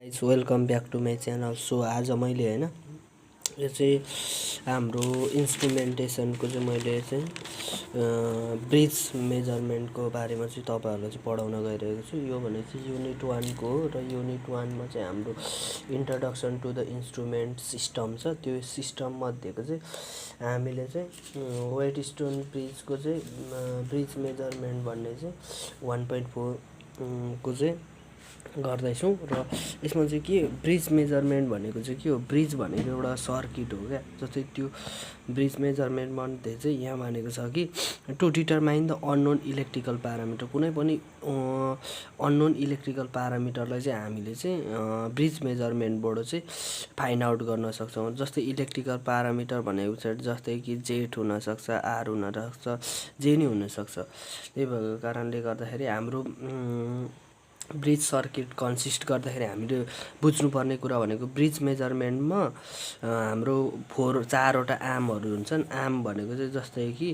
Guys welcome back to my channel. So आज मैले हैन यो चाहिँ हाम्रो इन्स्ट्रुमेन्टेसनको चाहिँ मैले चाहिँ ब्रिज मेजरमेन्टको बारेमा चाहिँ तपाईहरुलाई चाहिँ पढाउन गइरहेको छु। यो भनेको चाहिँ युनिट 1 को हो र युनिट 1 मा चाहिँ हाम्रो introduction to the instrument system छ। त्यो सिस्टम मध्येको चाहिँ हामीले चाहिँ वेट स्टोन ब्रिजको चाहिँ ब्रिज मेजरमेन्ट भन्ने चाहिँ 1.4 को चाहिँ गर्दैछौँ र यसमा चाहिँ के ब्रिज मेजरमेन्ट भनेको चाहिँ के हो? ब्रिज भनेको एउटा सर्किट हो क्या। जस्तै त्यो ब्रिज मेजरमेन्ट मध्ये चाहिँ यहाँ भनेको छ कि to determine the unknown electrical parameter. कुनै पनि अननोन इलेक्ट्रिकल प्यारामिटरलाई चाहिँ हामीले चाहिँ ब्रिज मेजरमेन्टबाट चाहिँ फाइन्ड आउट गर्न सक्छौँ। जस्तै इलेक्ट्रिकल प्यारामिटर भनेको चाहिँ जस्तै कि जेट हुनसक्छ, आर हुनसक्छ, जे नै हुनसक्छ। त्यही भएको कारणले गर्दाखेरि हाम्रो ब्रिज सर्किट कन्सिस्ट गर्दाखेरि हामीले बुझ्नुपर्ने कुरा भनेको ब्रिज मेजरमेन्टमा हाम्रो चारवटा आर्महरू हुन्छन्। आर्म भनेको चाहिँ जस्तै कि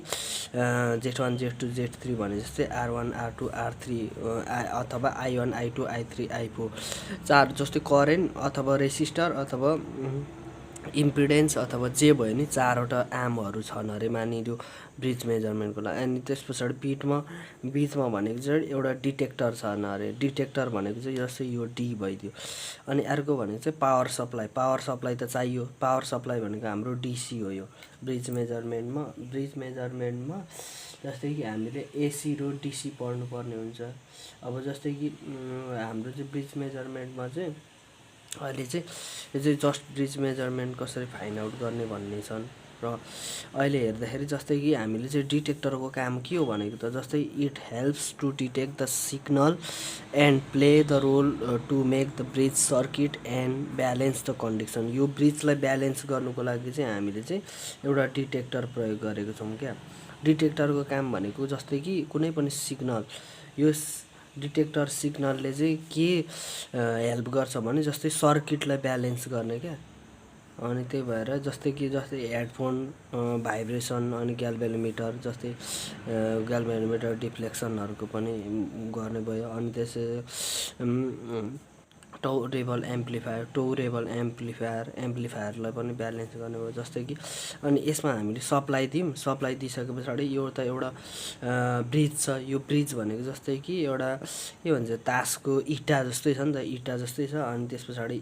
Z1 Z2 Z3 भने जस्तै R1 R2 R3 अथवा I1 I2 I3 I4 चार जस्तै करेन्ट अथवा रेसिस्टर अथवा इम्पिडेन्स अथवा जे भयो नि चारवटा आर्महरू छन् अरे मानिलियो ब्रिज मेजरमेन्टको लागि। अनि त्यस पछाडि बिचमा भनेको चाहिँ एउटा डिटेक्टर छ अरे। डिटेक्टर भनेको चाहिँ जस्तै यो डी भइदियो। अनि अर्को भनेको चाहिँ पावर सप्लाई त चाहियो। पावर सप्लाई भनेको हाम्रो डीसी हो। यो ब्रिज मेजरमेन्टमा जस्तै कि हामीले एसी र डीसी पढ्नुपर्ने हुन्छ। अब जस्तै कि हाम्रो चाहिँ ब्रिज मेजरमेन्टमा चाहिँ अहिले चाहिँ यो चाहिँ जस्ट ब्रिज मेजरमेन्ट कसरी फाइन्ड आउट गर्ने भन्ने छन्। र अहिले हेर्दाखेरि जस्तै कि हामीले चाहिँ डिटेक्टरको काम के हो भनेको त जस्तै it helps to detect the signal and play the role to make the bridge circuit and balance the condition. यो ब्रिजलाई ब्यालेन्स गर्नुको लागि चाहिँ हामीले चाहिँ एउटा डिटेक्टर प्रयोग गरेको छौँ क्या। डिटेक्टरको काम भनेको जस्तै कि कुनै पनि सिग्नल यो डिटेक्टर सिग्नलले चाहिँ के हेल्प गर्छ भने जस्तै सर्किटलाई ब्यालेन्स गर्ने क्या। अनि त्यही भएर जस्तै हेडफोन भाइब्रेसन अनि ग्याल्भेनोमिटर जस्तै ग्याल्भेनोमिटर डिफ्लेक्सनहरूको पनि गर्ने भयो। अनि त्यसै टोरेबल एम्प्लिफायरलाई पनि ब्यालेन्स गर्ने भयो। जस्तै कि अनि यसमा हामीले सप्लाई दिइसके पछाडि यो त एउटा ब्रिज छ। यो ब्रिज भनेको जस्तै कि एउटा के भन्छ तासको इँटा जस्तै छ नि त, इँटा जस्तै छ। अनि त्यस पछाडि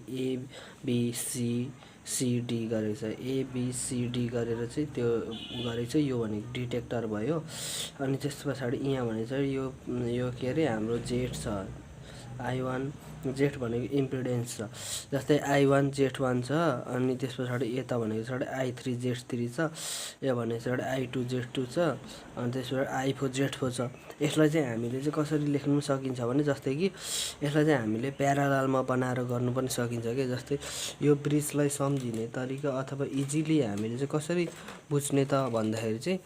ABCD गरेको छ। ABCD गरेर चाहिँ त्यो गरेको छ। यो भनेको डिटेक्टर भयो। अनि त्यस पछाडि यहाँ भने चाहिँ यो के अरे हाम्रो जेट छ। I1 जेट भनेको इम्पिडेन्स छ। जस्तै I1 Z1 छ। अनि त्यस पछाडि यता भनेको पछाडि I3 Z3 छ। यो भने पछाडि I2 Z2 छ। अनि त्यस पछाडि I4 Z4 छ। यसलाई चाहिँ हामीले चाहिँ कसरी लेख्नु सकिन्छ भने जस्तै कि यसलाई चाहिँ हामीले प्याराललमा बनाएर गर्नु पनि सकिन्छ के। जस्तै यो ब्रिजलाई सम्झिने तरिका अथवा इजिली हामीले चाहिँ कसरी बुझ्ने त भन्दाखेरि चाहिँ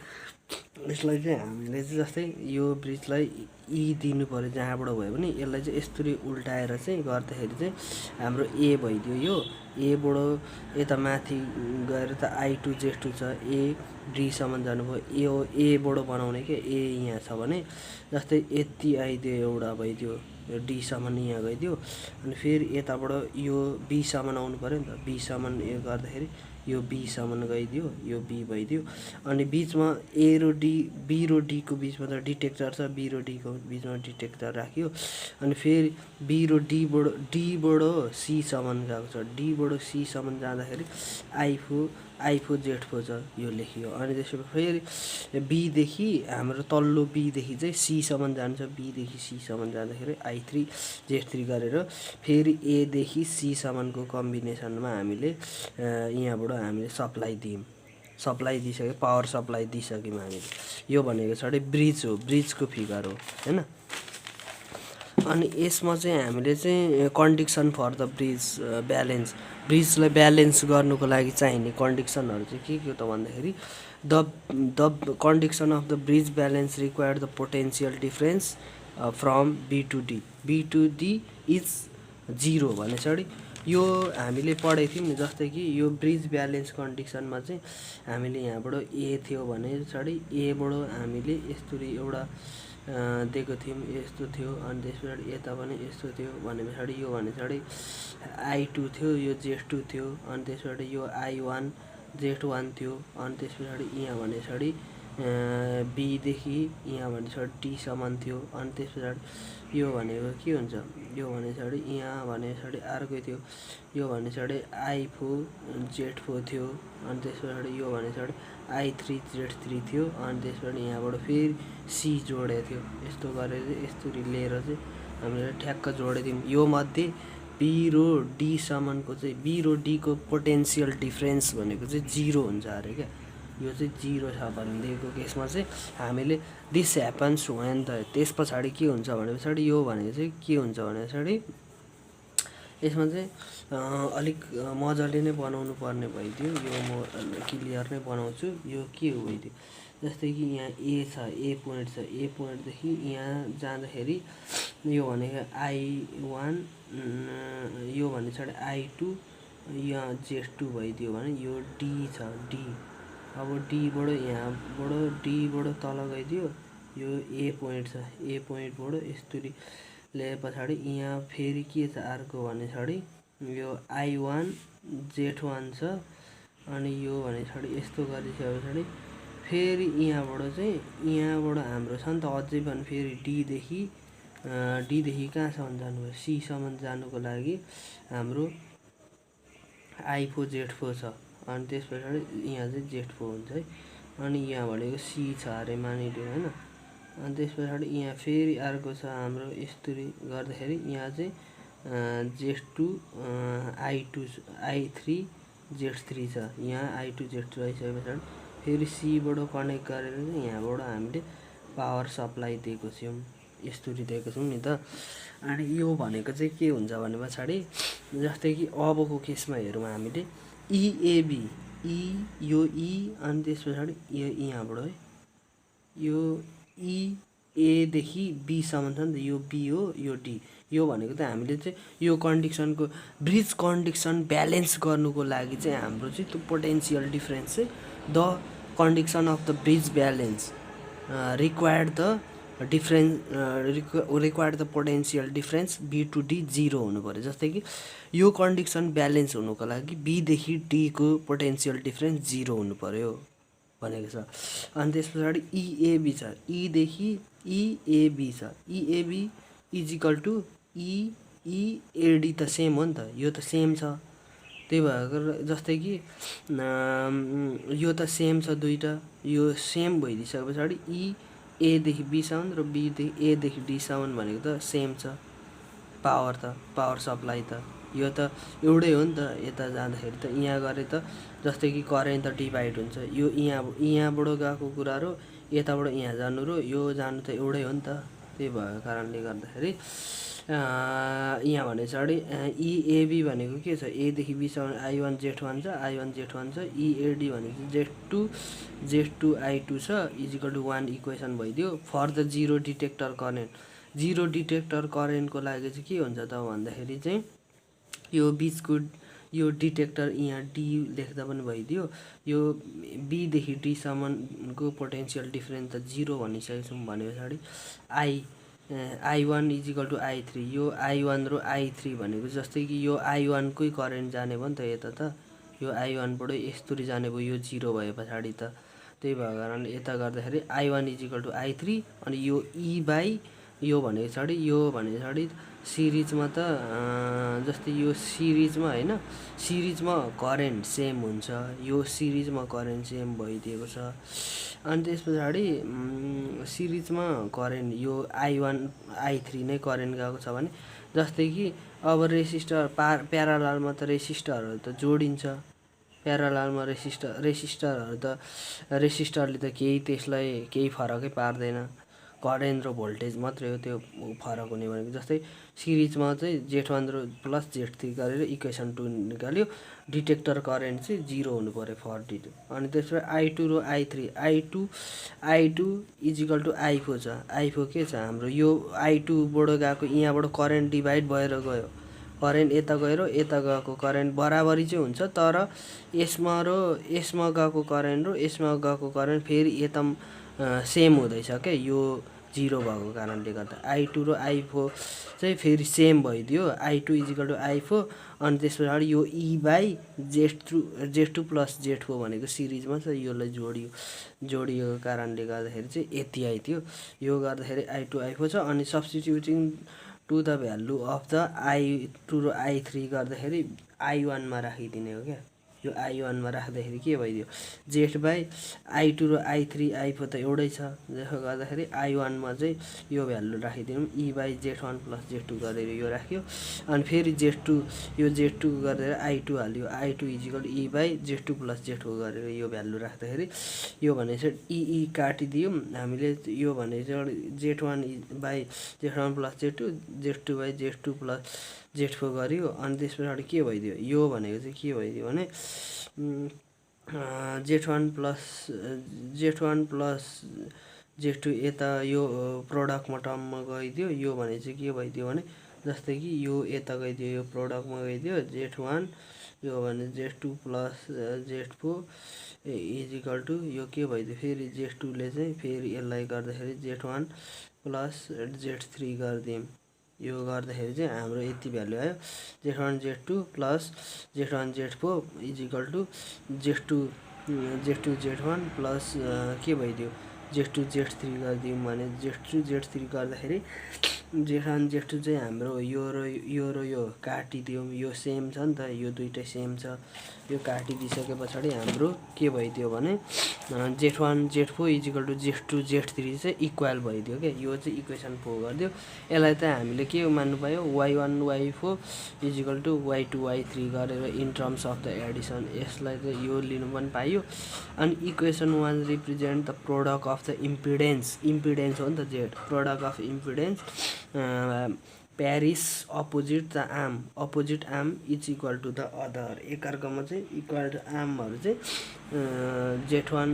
यसलाई चाहिँ हामीले चाहिँ जस्तै यो ब्रिजलाई दिनु पर्यो जहाँबाट भयो भने यसलाई चाहिँ यस्तरी उल्टाएर चाहिँ गर्दाखेरि चाहिँ हाम्रो ए भइदियो। यो एबाट यता माथि गएर त I2 Z2 छ। ए डीसम्म जानुभयो। यो एबाट बनाउने के ए यहाँ छ भने जस्तै यति आइदियो एउटा भइदियो। यो डीसम्म यहाँ गइदियो। अनि फेरि यताबाट यो बीसम्म आउनु पऱ्यो नि त। बीसम्म यो गर्दाखेरि यो बीसम्म गइदियो। यो बी भइदियो। अनि बिचमा ए र डी बी र डीको बिचमा त डिटेक्टर छ। बी र डीको बिचमा डिटेक्टर राख्यो। अनि फेरि बी र डीबाट सीसम्म गएको छ। डीबाट सीसम्म जाँदाखेरि I4 Z4 छ। यो लेखियो। अनि त्यसपछि फेरि बीदेखि हाम्रो तल्लो बीदेखि चाहिँ सीसम्म जान्छ। बीदेखि सीसम्म जाँदाखेरि I3 Z3 गरेर फेरि एदेखि सीसम्मको कम्बिनेसनमा हामीले यहाँबाट हामीले सप्लाई दिइसक्यो। पावर सप्लाई दिइसक्यौँ हामीले। यो भनेको चाहिँ ब्रिज हो, ब्रिजको फिगर हो हैन। अनि यसमा चाहिँ हामीले चाहिँ कन्डिसन फर द ब्रिज ब्रिजलाई ब्यालेन्स गर्नुको लागि चाहिने कन्डिसनहरू चाहिँ के त भन्दाखेरि the condition of the bridge balance required the potential difference from B to D is 0 भनेपछि यो हामीले पढेको थियौँ नि। जस्तै कि यो ब्रिज ब्यालेन्स कन्डिसनमा चाहिँ हामीले यहाँबाट ए थियो भने पछाडि एबाट हामीले यस्तरी एउटा दिएको थियौँ, यस्तो थियो। अनि त्यस पछाडि यता पनि यस्तो थियो भने पछाडि यो भने पछाडि I2 थियो, यो Z2 थियो। अनि त्यस पछाडि यो I1 Z1 थियो। अनि त्यस पछाडि यहाँ भने पछाडि बीदेखि यहाँ भने पछाडि डीसम्म थियो। अनि त्यस पछाडि यो भनेको के हुन्छ, यो भने पछाडि यहाँ भने पछाडि अर्कै थियो, यो भने पछाडि I4 Z4 थियो। अनि त्यस पछाडि यो भने पछाडि I3 Z3 थियो। अनि त्यस पछाडि यहाँबाट फेरि C जोडेको थियो। यस्तो गरेर यस्तरी लिएर चाहिँ हामीले ठ्याक्क जोडिदिउँ। यो मध्ये बी र डीसम्मको चाहिँ बी र डीको पोटेन्सियल डिफ्रेन्स भनेको चाहिँ 0 हुन्छ अरे क्या। यो चाहिँ 0 छ भनेदेखिको केसमा चाहिँ हामीले दिस ह्यापन्स वेन त त्यस पछाडि के हुन्छ भने पछाडि यो भनेको चाहिँ के हुन्छ भने पछाडि यसमा चाहिँ अलिक मजाले नै बनाउनु पर्ने भइदियो। यो म क्लियर नै बनाउँछु। यो के हो भइदियो, जस्तै कि यहाँ ए छ, ए पोइन्ट छ, ए पोइन्टदेखि यहाँ जाँदाखेरि यो भनेको I1, यो भने पछाडि I2, यहाँ Z2 भइदियो भने यो डी छ, डी। अब डीबाट यहाँबाट डीबाट तल गइदियो, यो ए पोइन्ट छ, ए पोइन्टबाट यस्तरी ल्याए पछाडि यहाँ फेरि के छ अर्को भने पछाडि यो I1 Z1 छ। अनि यो भने पछाडि यस्तो गरिसके पछाडि फेरि यहाँबाट चाहिँ यहाँबाट हाम्रो छ नि त अझै पनि फेरि डीदेखि कहाँसम्म जानुभयो, सीसम्म जानुको लागि हाम्रो I4 Z4 छ। अनि त्यस पछाडि यहाँ चाहिँ Z4 हुन्छ है। अनि यहाँ भनेको सी छ अरे मानिलियो होइन। अनि त्यस पछाडि यहाँ फेरि अर्को छ हाम्रो यस्तरी गर्दाखेरि यहाँ चाहिँ Z2 I3 Z3 छ। यहाँ I2 Z2 आइसके पछाडि फेरि सीबाट कनेक्ट गरेर चाहिँ यहाँबाट हामीले पावर सप्लाई दिएको छौँ, यस्तरी दिएको छौँ नि त। अनि यो भनेको चाहिँ के हुन्छ भने पछाडि जस्तै कि अबको केसमा हेरौँ हामीले इएबी, यो अनि त्यस पछाडि यो यहाँबाट है, यो एदेखि बीसम्म छ नि त, यो बी हो, यो डी। यो भनेको त हामीले चाहिँ यो कन्डिसनको ब्रिज कन्डिसन ब्यालेन्स गर्नुको लागि चाहिँ हाम्रो चाहिँ त्यो पोटेन्सियल डिफ्रेन्स चाहिँ the condition of the bridge balance required the potential difference be to D 0 हुनु पऱ्यो। जस्तै कि यो कन्डिसन ब्यालेन्स हुनुको लागि बीदेखि डीको पोटेन्सियल डिफ्रेन्स 0 हुनु पऱ्यो भनेको छ। अनि त्यस पछाडि इएबी छ, ईदेखि इएबी छ, इएबी इजिकल टु इएडी त सेम हो नि त, यो त सेम छ। त्यही भएर जस्तै कि यो त सेम छ दुईवटा, यो सेम भइदिइसके पछाडि एदेखि बीसम्म र बीदेखि एदेखि डीसम्म भनेको त सेम छ। पावर सप्लाई त यो त एउटै हो नि त। यता जाँदाखेरि त यहाँ गरे त जस्तै कि करेन्ट त डिभाइड हुन्छ। यो यहाँबाट गएको कुरा र यताबाट यहाँ जानु र यो जानु त एउटै हो नि त। त्यही भएको कारणले गर्दाखेरि यहाँ भने पछाडि इएबी भनेको के छ, एदेखि बीसम्म I1 Z1 छ, I1 Z1 छ। इएडी भनेको Z2 I2 छ इजिकल टु 1 इक्वेसन भइदियो for the zero detector current. Zero detector करेन्टको लागि चाहिँ के हुन्छ त भन्दाखेरि चाहिँ यो बिचको यो डिटेक्टर यहाँ डी लेख्दा पनि भइदियो। यो बीदेखि डीसम्मको पोटेन्सियल डिफ्रेन्स त 0 भनिसकेको छौँ भने पछाडि I1 इजिकल टु I3, यो I1 र I3 भनेको जस्तै कि यो I1 कै करेन्ट जाने भयो नि त यता त, यो I1बाट यस्तरी जाने भयो, यो 0 भए पछाडि त। त्यही भएको कारणले यता गर्दाखेरि I1 इजिकल टु I3। अनि यो ई बाई यो भने पछाडि सिरिजमा त जस्तै यो सिरिजमा होइन, सिरिजमा करेन्ट सेम हुन्छ, यो सिरिजमा करेन्ट सेम भइदिएको छ। अनि त्यस पछाडि सिरिजमा करेन्ट यो I1 I3 नै करेन्ट गएको छ भने जस्तै कि अब रेसिस्टर प्यारालालमा त रेसिस्टरहरू त जोडिन्छ, प्यारालालमा रेसिस्टरले त त्यसलाई केही फरकै पार्दैन, करेन्ट र भोल्टेज मात्रै हो त्यो फरक हुने भनेको। जस्तै सिरिजमा चाहिँ Z1 र प्लस Z3 गरेर इक्वेसन 2 निकाल्यो, डिटेक्टर करेन्ट चाहिँ 0 हुनु पऱ्यो फर D2। अनि त्यसपछि I2 र I2 इजिकल टु I4 छ। I4 के छ हाम्रो, यो I2बाट गएको यहाँबाट करेन्ट डिभाइड भएर गयो, करेन्ट यता गएर यता गएको करेन्ट बराबरी चाहिँ हुन्छ, तर यसमा गएको करेन्ट र यसमा गएको करेन्ट फेरि यता सेम हुँदैछ क्या। यो 0 भएको कारणले गर्दा I2 र I4 चाहिँ फेरि सेम भइदियो I2 इजिकल टु I4 अनि त्यस पछाडि यो Z2 प्लस Z4 भनेको सिरिजमा छ यसलाई जोडिएको कारणले गर्दाखेरि चाहिँ यति आइदियो यो गर्दाखेरि I2 I4 छ अनि substituting to the value of the I2 र I3 गर्दाखेरि I1 मा राखिदिने हो क्या यो I1 मा राख्दाखेरि के भइदियो Z बाई I2 र I3 I4 त एउटै छ त्यसो गर्दाखेरि I1 मा चाहिँ यो भ्यालु राखिदिउँ E by Z1 plus Z2 गरेर यो राख्यो अनि फेरि Z2 गरेर I2 हाल्यो I2 equal E by Z2 plus Z4 गरेर यो भ्यालु राख्दाखेरि यो भने चाहिँ E काटिदियौँ हामीले यो भने चाहिँ Z1 by Z1 plus Z2 Z2 by Z2 plus Z4 गऱ्यो अनि त्यस पछाडि के भइदियो यो भनेको चाहिँ के भइदियो भने Z1 प्लस Z2 यता यो प्रोडक्टमा टर्ममा गइदियो यो भने चाहिँ के भइदियो भने जस्तै कि यो यता गइदियो यो प्रोडक्टमा गइदियो Z1 यो भने Z2 plus Z4 is equal to यो के भइदियो फेरि Z2 ले चाहिँ फेरि यसलाई गर्दाखेरि Z1 प्लस Z3 गरिदियौँ यो गर्दाखेरि चाहिँ हाम्रो यति भ्यालु आयो Z1 Z2 plus Z1 Z4 is equal to Z2 Z1 plus के भइदियो Z2 Z3 गरिदियौँ भने Z2 Z3 गर्दाखेरि Z1 Z2 चाहिँ हाम्रो यो र यो काटिदियौँ यो सेम छ नि त यो दुइटै सेम छ यो काटिदिइसके पछाडि हाम्रो के भइदियो भने Z1 Z4 is equal to Z2 Z3 चाहिँ इक्वल भइदियो क्या यो चाहिँ इक्वेसन 4 गरिदियो यसलाई त हामीले के मान्नु पायो Y1 Y4 equal to Y2 Y3 गरेर in terms of the addition यसलाई चाहिँ यो लिनु पनि पाइयो अनि equation 1 represent the product of the impedance हो नि त Z product of impedance pairs opposite arm is equal to the other एकअर्कामा चाहिँ इक्वल टु आर्महरू चाहिँ Z1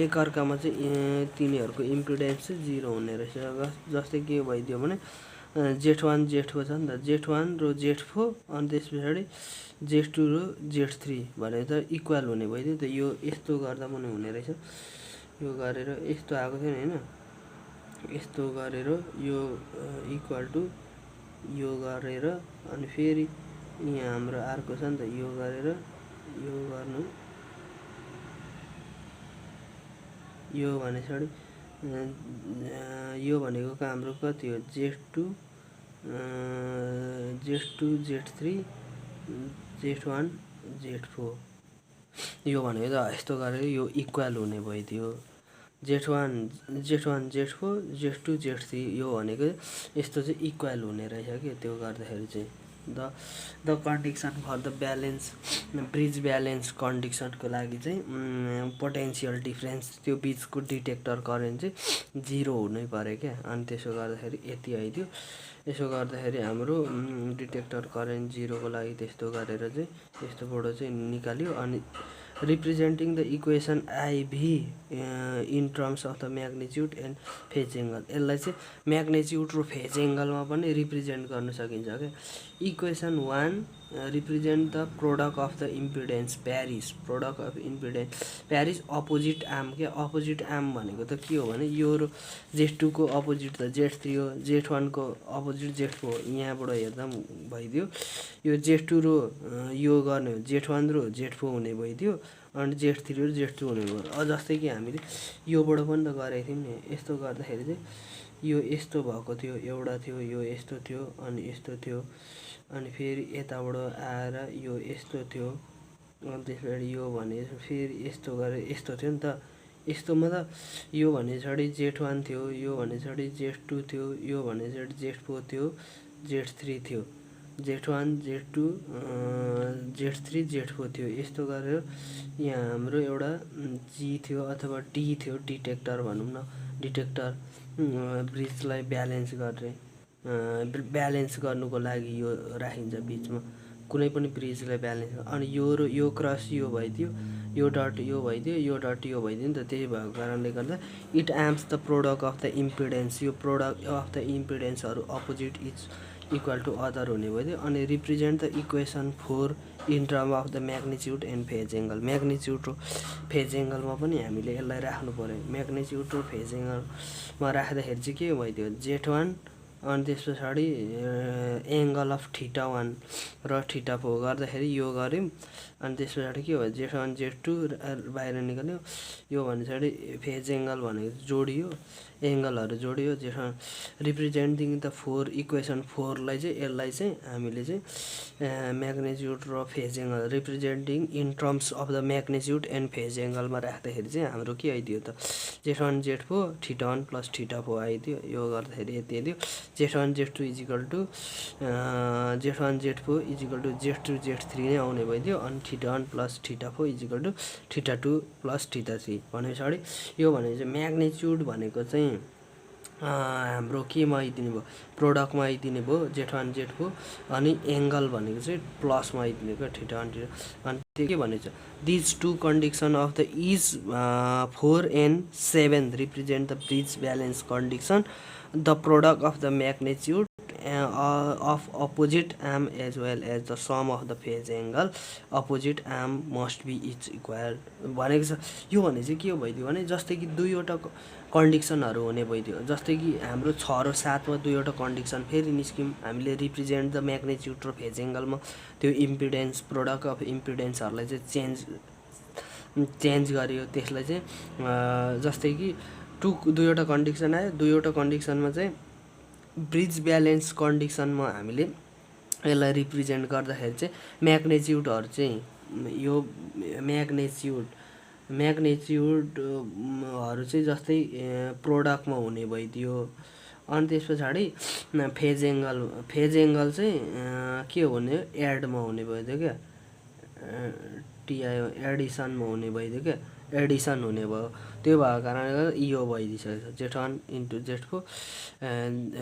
एकअर्कामा चाहिँ तिनीहरूको इम्पिडेन्स चाहिँ 0 हुने रहेछ जस्तै के भइदियो भने Z1 Z4 छ नि त Z1 र Z4 अनि त्यस पछाडि Z2 र Z3 भनेर त इक्वल हुने भइदियो त यो यस्तो गर्दा पनि हुने रहेछ यो गरेर यस्तो आएको थियो नि हैन यस्तो गरेर यो इक्वल टु यो गरेर अनि फेरि यहाँ हाम्रो अर्को छ नि त यो गरेर यो गर्नु यो भनेपछि यो भनेको हाम्रो कति हो Z2 Z3 Z1 Z4 यो भनेको त यस्तो गरेर यो इक्वल हुने भइदियो Z1 Z4 Z2 Z3 यो भनेको यस्तो चाहिँ इक्वल हुने रहेछ के त्यो गर्दाखेरि चाहिँ the condition for the balance bridge balance कन्डिसनको लागि चाहिँ पोटेन्सियल डिफरेन्स त्यो बिचको डिटेक्टर करेन्ट चाहिँ 0 हुनै पर्यो क्या अनि त्यसो गर्दाखेरि यति आइदियो यसो गर्दाखेरि हाम्रो डिटेक्टर करेन्ट 0 को लागि त्यस्तो गरेर चाहिँ यस्तोबाट चाहिँ निकाल्यो अनि representing the equation IV in terms of the magnitude and phase angle यसलाई चाहिँ magnitude र phase angle मा पनि रिप्रेजेन्ट गर्न सकिन्छ के equation 1 represent the product of the impedance Paris opposite arm के opposite arm भनेको त के हो भने यो र Z2 को अपोजिट त Z3 हो Z1 को अपोजिट Z4 यहाँबाट हेर्दा भइदियो यो Z2 र यो गर्ने हो Z1 र Z4 हुने भइदियो अनि Z3 र Z2 हुने भयो जस्तै कि हामीले योबाट पनि त गरेको थियौं नि यस्तो गर्दाखेरि चाहिँ यो यस्तो भएको थियो एउटा थियो यो यस्तो थियो अनि यस्तो थियो अनि फेरि यताबाट आएर यो यस्तो थियो अनि त्यसपछि यो भने फेरि यस्तो गरे यस्तो थियो नि त यस्तोमा त यो भने छडी Z1 थियो यो भने छडी Z2 थियो यो भने छडी Z4 थियो Z3 थियो Z1 Z2 Z3 Z4 थियो यस्तो गरेर यहाँ हाम्रो एउटा G थियो अथवा D थियो डिटेक्टर भनौं न डिटेक्टर ब्रिजलाई ब्यालेन्स गर्नुको लागि यो राखिन्छ बीचमा कुनै पनि ब्रिजलाई ब्यालेन्स अनि यो र यो क्रस यो भइदियो यो डट यो भइदियो यो डट यो भइदियो नि त त्यही भएको कारणले गर्दा it arms the product of the impedance यो प्रोडक्ट अफ द इम्पिडेन्सहरु अपोजिट इक्वल टु अदर हुने भयो। अनि represent the equation 4 in term of the magnitude and phase angle. Magnitude र फेज एङ्गलमा पनि हामीले यसलाई राख्नु पऱ्यो। म्याग्निच्युड र फेज एङ्गलमा राख्दाखेरि चाहिँ के भइदियो Z1 अनि त्यस पछाडि एङ्गल अफ θ1 र θ4 गर्दाखेरि यो गऱ्यौँ। अनि त्यस पछाडि के भयो Z1 Z2 बाहिर निकाल्यो। यो भने पछाडि फेज एङ्गल भनेको जोडियो, एङ्गलहरू जोडियो। Z1 रिप्रेजेन्टिङ द 4 इक्वेसन 4लाई चाहिँ यसलाई चाहिँ हामीले चाहिँ म्याग्निच्युड र phase angle representing in terms of the magnitude and phase एङ्गलमा राख्दाखेरि चाहिँ हाम्रो के आइदियो त Z1 Z4 θ1 प्लस θ4 आइदियो। यो गर्दाखेरि यति आइदियो Z1 Z2 is equal to Z1 Z4 is equal to Z2 Z3 नै आउने भइदियो। अनि θ1 प्लस θ4 इजिकल टु θ2 प्लस θ3 भने पछाडि यो भने चाहिँ म्याग्निच्युड भनेको चाहिँ हाम्रो केमा आइदिने भयो प्रोडक्टमा आइदिने भयो Z1 Z4। अनि एङ्गल भनेको चाहिँ प्लसमा आइदिने भयो θ1 θ2। अनि त्यो के भनेको छ these two condition of the is 4 and 7 represent the bridge balance condition the product of the magnitude of opposite arm as well as the sum of the phase angle opposite arm must be each equal भनेको छ। यो भने चाहिँ के हो भइदियो भने जस्तै कि दुईवटा कन्डिसनहरू हुने भइदियो। जस्तै कि हाम्रो 6 र 7 मा दुईवटा कन्डिसन फेरि निस्क्यौँ हामीले रिप्रेजेन्ट द म्याग्निच्युड र फेज एङ्गलमा त्यो इम्पिडेन्स प्रोडक्ट अफ इम्पिडेन्सहरूलाई चाहिँ चेन्ज गरियो। त्यसलाई चाहिँ जस्तै कि दुईवटा कन्डिसन आयो, दुईवटा कन्डिसनमा चाहिँ ब्रिज ब्यालेन्स कन्डिसनमा हामीले यसलाई रिप्रेजेन्ट गर्दाखेरि चाहिँ म्याग्निच्युडहरू चाहिँ यो म्याग्निच्युडहरू चाहिँ जस्तै प्रोडक्टमा हुने भइदियो। अनि त्यस पछाडि फेज एङ्गल चाहिँ के हुने एडमा हुने भइदियो क्या टिआई एडिसनमा हुने भइदियो क्या एडिसन हुने भयो। त्यो भएको कारणले गर्दा यो भइदिइसकेको छ Z1 into Z4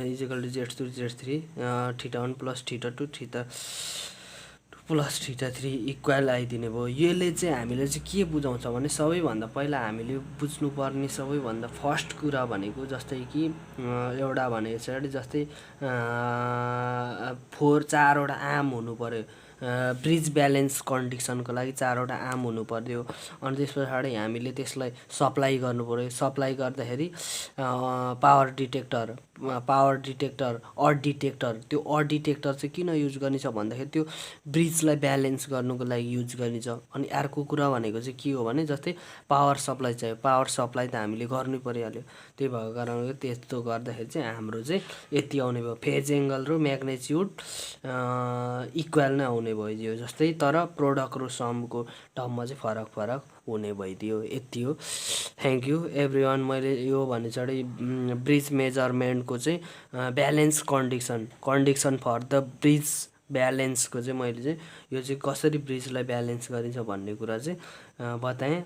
is equal to Z2 Z3 θ1 plus θ2 θ2 plus θ3 equal आइदिने भयो। यसले चाहिँ हामीले चाहिँ के बुझाउँछ भने सबैभन्दा पहिला हामीले बुझ्नुपर्ने सबैभन्दा फर्स्ट कुरा भनेको जस्तै कि एउटा भनेको छ जस्तै 4वटा आर्म हुनु पर्यो। ब्रिज ब्यालेन्स कन्डिसनको लागि 4वटा आर्म हुनु पर्यो। अनि त्यस पछाडि हामीले त्यसलाई सप्लाई गर्नु पर्यो। सप्लाई गर्दाखेरि पावर डिटेक्टर अड डिटेक्टर त्यो अड डिटेक्टर चाहिँ किन युज गर्ने छ भन्दाखेरि त्यो ब्रिजलाई ब्यालेन्स गर्नुको लागि युज गर्ने छ। अनि अर्को कुरा भनेको चाहिँ के हो भने जस्तै पावर सप्लाई चाहियो, पावर सप्लाई त हामीले गर्नै परिहाल्यो। त्यही भएको कारणले त्यस्तो गर्दाखेरि चाहिँ हाम्रो चाहिँ यति आउने भयो फेज एङ्गल र म्याग्निच्युड इक्वल नै आउने भइदियो जस्तै तर प्रोडक्ट र समको टर्ममा चाहिँ फरक हुने भइदियो। यति हो। Thank you everyone. मैले यो भने चाहिँ ब्रिज मेजरमेन्टको चाहिँ balance condition for the bridge ब्यालेन्सको चाहिँ मैले चाहिँ यो चाहिँ कसरी ब्रिजलाई ब्यालेन्स गरिन्छ भन्ने कुरा चाहिँ बताएँ।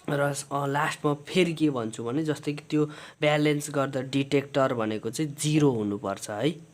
र लास्टमा फेरि के भन्छु भने जस्तै कि त्यो ब्यालेन्स गर्दा डिटेक्टर भनेको चाहिँ 0 हुनुपर्छ है।